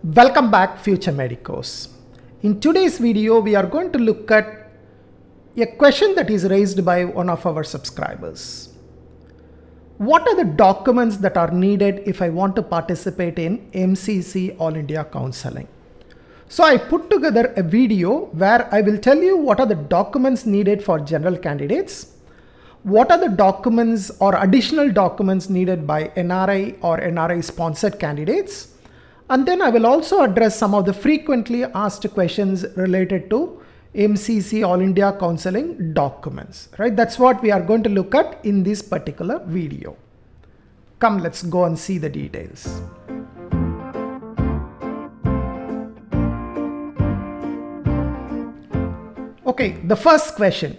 Welcome back, future medicos. In today's video, we are going to look at a question that is raised by one of our subscribers. What are the documents that are needed if I want to participate in MCC All India Counseling? So I put together a video where I will tell you what are the documents needed for general candidates, what are the documents or additional documents needed by NRI or NRI sponsored candidates, and then I will also address some of the frequently asked questions related to MCC All India Counseling documents, right? That's what we are going to look at in this particular video. Come, let's go and see the details. Okay, the first question.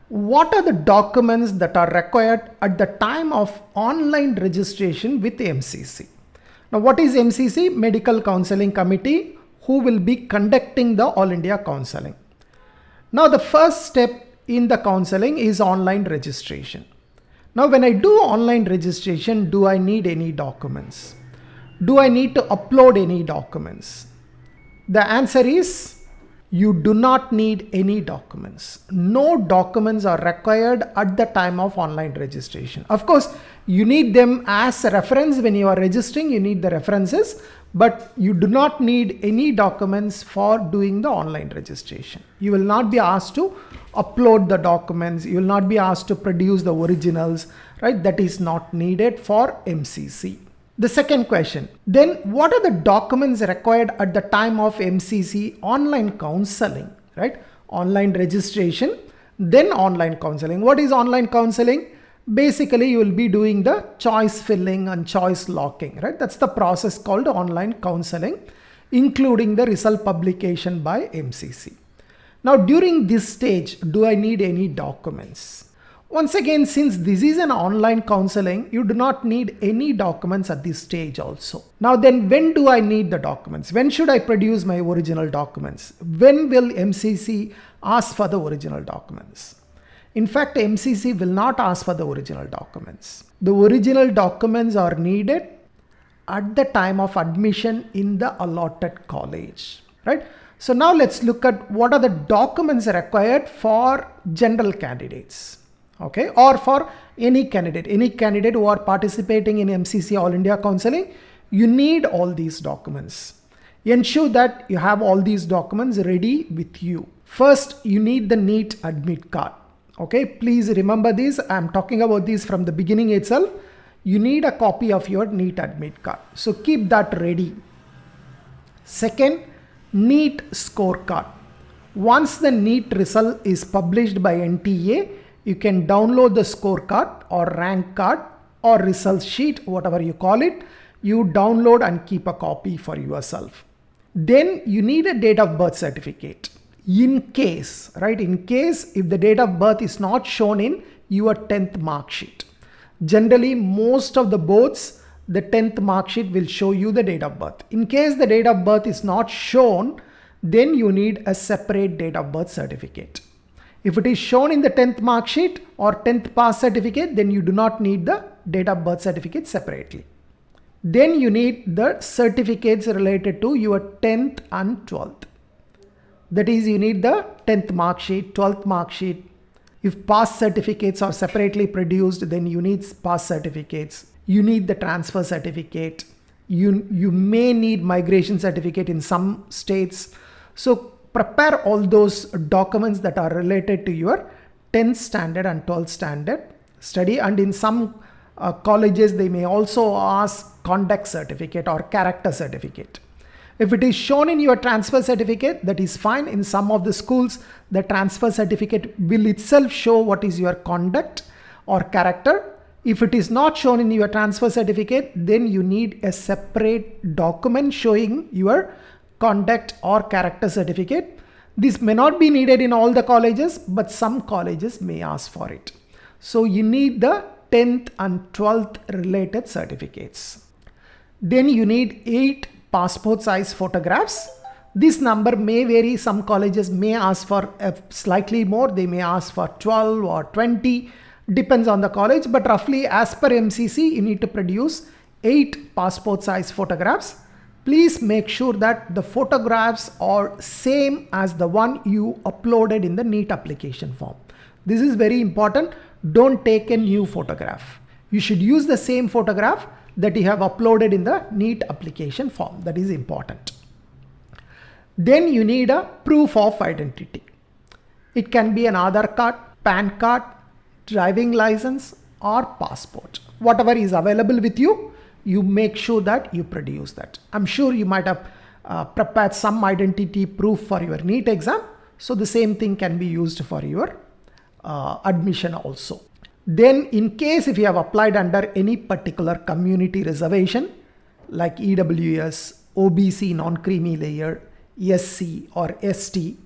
What are the documents that are required at the time of online registration with MCC? Now, what is MCC? Medical Counseling Committee, who will be conducting the All India Counseling. Now, the first step in the counseling is online registration. Now, when I do online registration, do I need any documents? Do I need to upload any documents? The answer is you do not need any documents. No documents are required at the time of online registration. Of course, you need them as a reference when you are registering, you need the references, but you do not need any documents for doing the online registration. You will not be asked to upload the documents, you will not be asked to produce the originals, right? That is not needed for MCC. The second question, then what are the documents required at the time of MCC online counseling, right? Online registration, then online counseling. What is online counseling? Basically, you will be doing the choice filling and choice locking, right? That's the process called online counseling, including the result publication by MCC. Now, during this stage, do I need any documents? Once again, since this is an online counseling, you do not need any documents at this stage also. Now then, when do I need the documents? When should I produce my original documents? When will MCC ask for the original documents? In fact, MCC will not ask for the original documents. The original documents are needed at the time of admission in the allotted college, right? So now let's look at what are the documents required for general candidates. Okay, or for any candidate who are participating in MCC All India Counseling, you need all these documents. Ensure that you have all these documents ready with you. First, you need the NEET admit card. Okay, please remember this. I'm talking about this from the beginning itself. You need a copy of your NEET admit card. So keep that ready. Second, NEET scorecard. Once the NEET result is published by NTA, you can download the scorecard or rank card or result sheet, whatever you call it. You download and keep a copy for yourself. Then you need a date of birth certificate. In case, right? In case if the date of birth is not shown in your 10th mark sheet. Generally, most of the boards, the 10th mark sheet will show you the date of birth. In case the date of birth is not shown, then you need a separate date of birth certificate. If it is shown in the 10th mark sheet or 10th pass certificate, then you do not need the date of birth certificate separately. Then you need the certificates related to your 10th and 12th. That is, you need the 10th mark sheet, 12th mark sheet. If pass certificates are separately produced, then you need pass certificates. You need the transfer certificate. You may need migration certificate in some states. So prepare all those documents that are related to your 10th standard and 12th standard study. And in some colleges, they may also ask conduct certificate or character certificate. If it is shown in your transfer certificate, that is fine. In some of the schools, the transfer certificate will itself show what is your conduct or character. If it is not shown in your transfer certificate, then you need a separate document showing your conduct or character certificate. This may not be needed in all the colleges, but some colleges may ask for it. So you need the 10th and 12th related certificates. Then you need 8 passport size photographs. This number may vary. Some colleges may ask for slightly more. They may ask for 12 or 20. Depends on the college, but roughly as per MCC, you need to produce 8 passport size photographs. please make sure that the photographs are same as the one you uploaded in the NEET application form. This is very important. Don't take a new photograph. You should use the same photograph that you have uploaded in the NEET application form. That is important. Then you need a proof of identity. It can be an Aadhaar card, PAN card, driving license or passport. Whatever is available with you, you make sure that you produce that. I'm sure you might have prepared some identity proof for your NEET exam. So the same thing can be used for your admission also. Then in case if you have applied under any particular community reservation like EWS, OBC non-creamy layer, SC or ST,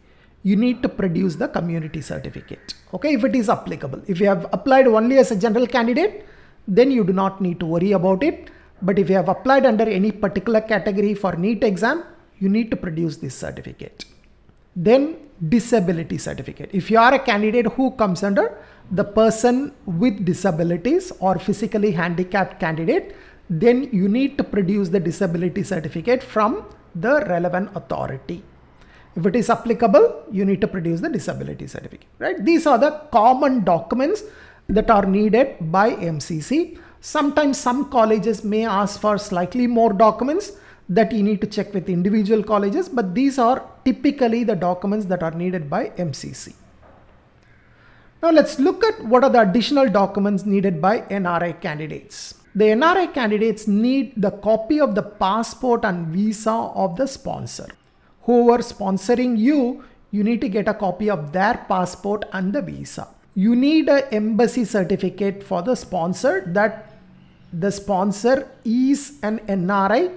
you need to produce the community certificate. Okay, if it is applicable. If you have applied only as a general candidate, then you do not need to worry about it. But if you have applied under any particular category for NEET exam, you need to produce this certificate. Then disability certificate. If you are a candidate who comes under the person with disabilities or physically handicapped candidate, then you need to produce the disability certificate from the relevant authority. If it is applicable, you need to produce the disability certificate, right? These are the common documents that are needed by MCC. Sometimes some colleges may ask for slightly more documents that you need to check with individual colleges, but these are typically the documents that are needed by MCC. Now let's look at what are the additional documents needed by NRI candidates. The NRI candidates need the copy of the passport and visa of the sponsor. Whoever sponsoring you, you need to get a copy of their passport and the visa. You need an embassy certificate for the sponsor that the sponsor is an NRI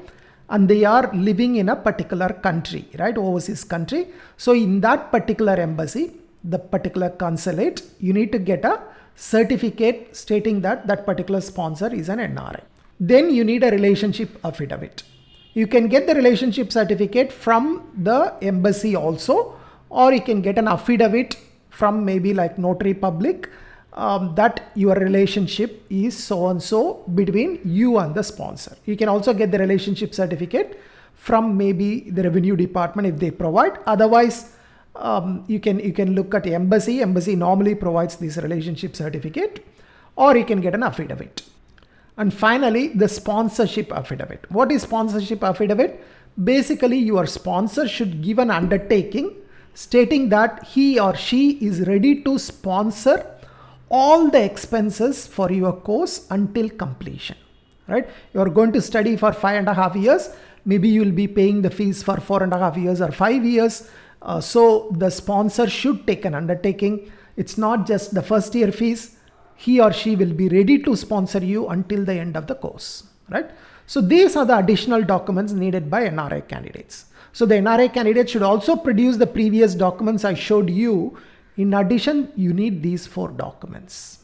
and they are living in a particular country, right? Overseas country. So in that particular embassy, the particular consulate, you need to get a certificate stating that that particular sponsor is an NRI. Then you need a relationship affidavit. You can get the relationship certificate from the embassy also, or you can get an affidavit from maybe like notary public that your relationship is so and so between you and the sponsor. You can also get the relationship certificate from maybe the revenue department if they provide. Otherwise, you can look at embassy. Embassy normally provides this relationship certificate, or you can get an affidavit. And finally, the sponsorship affidavit. What is sponsorship affidavit? Basically, your sponsor should give an undertaking stating that he or she is ready to sponsor all the expenses for your course until completion, right? You are going to study for 5.5 years. Maybe you will be paying the fees for 4.5 years or 5 years. So the sponsor should take an undertaking. It's not just the first year fees. He or she will be ready to sponsor you until the end of the course, right? So these are the additional documents needed by NRI candidates. So the NRI candidate should also produce the previous documents I showed you. In addition, you need these 4 documents.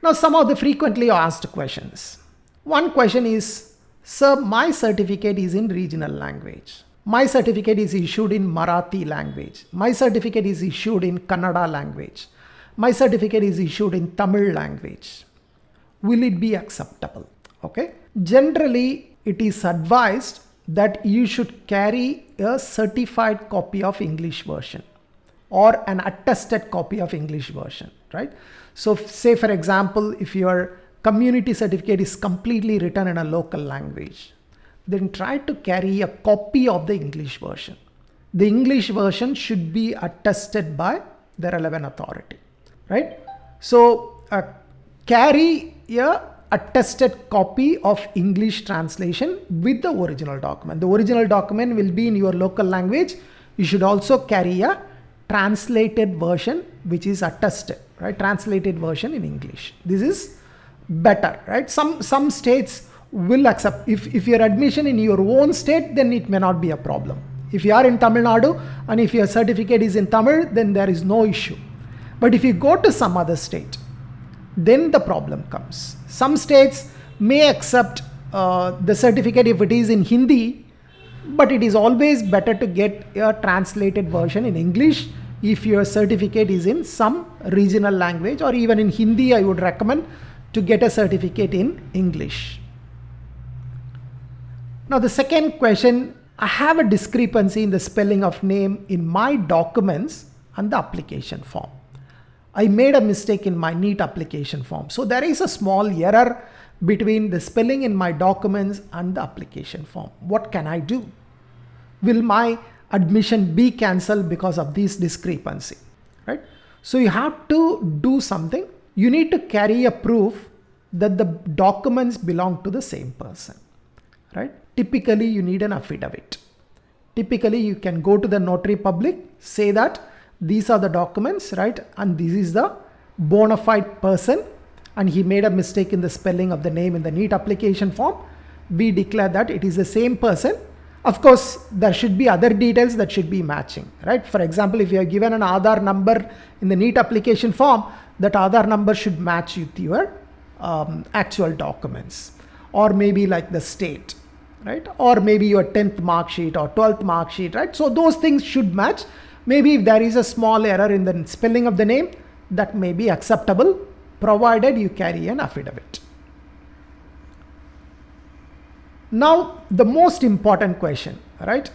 Now, some of the frequently asked questions. One question is, sir, my certificate is in regional language. My certificate is issued in Marathi language. My certificate is issued in Kannada language. My certificate is issued in Tamil language. Will it be acceptable? Okay. Generally, it is advised that you should carry a certified copy of English version or an attested copy of English version, right? So say for example, if your community certificate is completely written in a local language, then try to carry a copy of the English version. The English version should be attested by the relevant authority, right? So carry a attested copy of English translation with the original document. The original document will be in your local language. You should also carry a translated version which is attested, right? Translated version in English. This is better, right? Some states will accept. If your admission in your own state, then it may not be a problem. If you are in Tamil Nadu and if your certificate is in Tamil, then there is no issue. But if you go to some other state, then the problem comes. Some states may accept the certificate if it is in Hindi, but it is always better to get a translated version in English if your certificate is in some regional language, or even in Hindi, I would recommend to get a certificate in English. Now the second question, I have a discrepancy in the spelling of name in my documents and the application form. I made a mistake in my NEET application form. So there is a small error between the spelling in my documents and the application form. What can I do? Will my admission be cancelled because of this discrepancy? Right? So you have to do something. You need to carry a proof that the documents belong to the same person. Right? Typically, you need an affidavit. Typically, you can go to the notary public, say that these are the documents, right? And this is the bona fide person, and he made a mistake in the spelling of the name in the NEET application form. We declare that it is the same person. Of course, there should be other details that should be matching, right? For example, if you are given an Aadhaar number in the NEET application form, that Aadhaar number should match with your actual documents, or maybe like the state, right? Or maybe your 10th mark sheet or 12th mark sheet, right? So those things should match. Maybe if there is a small error in the spelling of the name, that may be acceptable, provided you carry an affidavit. Now, the most important question, right?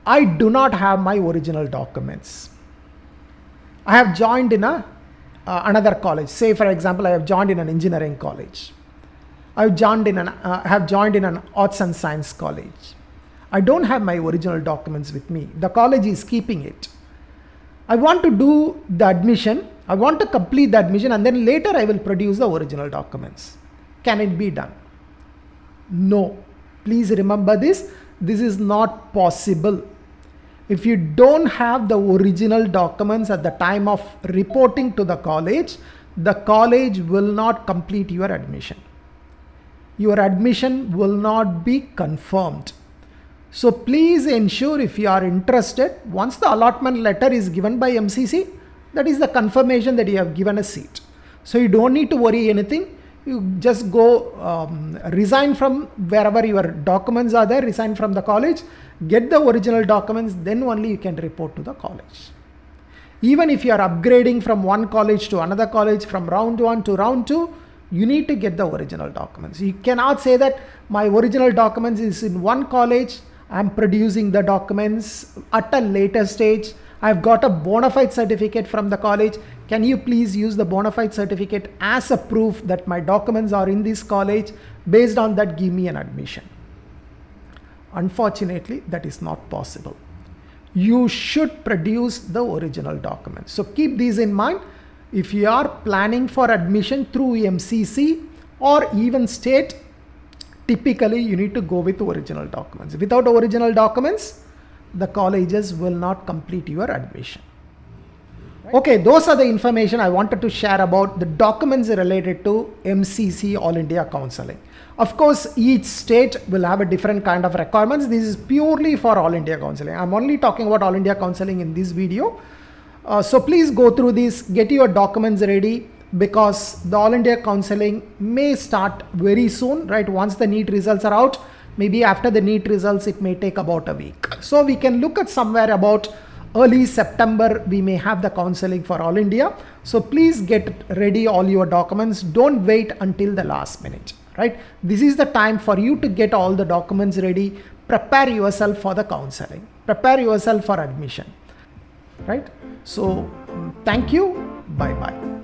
I do not have my original documents. I have joined in another college. Say, for example, I have joined in an engineering college. I have joined in an arts and science college. I don't have my original documents with me. The college is keeping it. I want to do the admission. I want to complete the admission, and then later I will produce the original documents. Can it be done? No. Please remember this. This is not possible. If you don't have the original documents at the time of reporting to the college will not complete your admission. Your admission will not be confirmed. So please ensure, if you are interested, once the allotment letter is given by MCC, that is the confirmation that you have given a seat. So you don't need to worry anything. You just go resign from wherever your documents are there, resign from the college, get the original documents, then only you can report to the college. Even if you are upgrading from one college to another college, from round 1 to round 2, you need to get the original documents. You cannot say that my original documents is in one college, I am producing the documents at a later stage. I have got a bona fide certificate from the college. Can you please use the bona fide certificate as a proof that my documents are in this college? Based on that, give me an admission. Unfortunately, that is not possible. You should produce the original documents. So keep these in mind. If you are planning for admission through MCC or even state, typically you need to go with original documents. Without original documents, the colleges will not complete your admission. Okay, those are the information I wanted to share about the documents related to MCC All India Counseling. Of course, each state will have a different kind of requirements. This is purely for All India Counseling. I'm only talking about All India Counseling in this video. So please go through this, get your documents ready, because the All India Counseling may start very soon, right? Once the NEET results are out, maybe after the NEET results, it may take about a week. So we can look at somewhere about early September, we may have the counseling for All India. So please get ready all your documents. Don't wait until the last minute, right? This is the time for you to get all the documents ready. Prepare yourself for the counseling. Prepare yourself for admission, right? So thank you. Bye-bye.